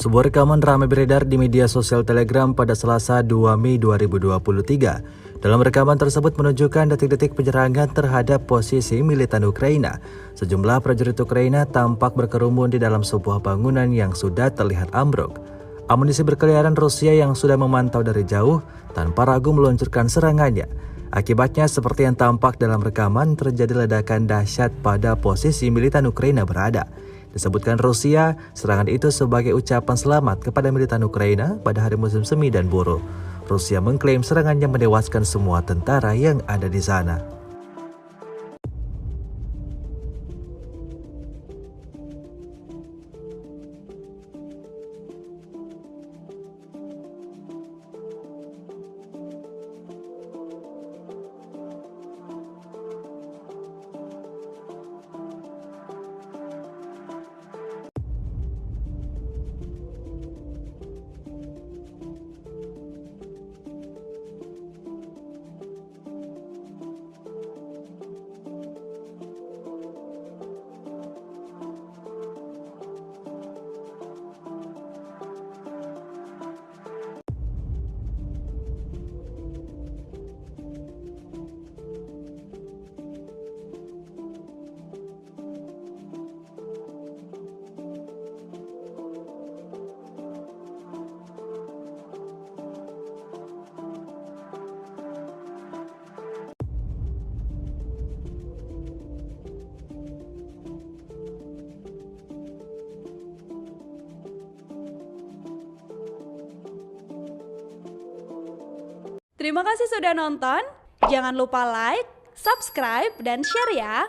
Sebuah rekaman ramai beredar di media sosial Telegram pada Selasa 2 Mei 2023. Dalam rekaman tersebut menunjukkan detik-detik penyerangan terhadap posisi militan Ukraina. Sejumlah prajurit Ukraina tampak berkerumun di dalam sebuah bangunan yang sudah terlihat ambruk. Amunisi berkeliaran Rusia yang sudah memantau dari jauh tanpa ragu meluncurkan serangannya. Akibatnya seperti yang tampak dalam rekaman terjadi ledakan dahsyat pada posisi militan Ukraina berada. Disebutkan Rusia, serangan itu sebagai ucapan selamat kepada militan Ukraina pada hari musim semi dan buruh. Rusia mengklaim serangannya menewaskan semua tentara yang ada di sana. Terima kasih sudah nonton. Jangan lupa like, subscribe, dan share ya.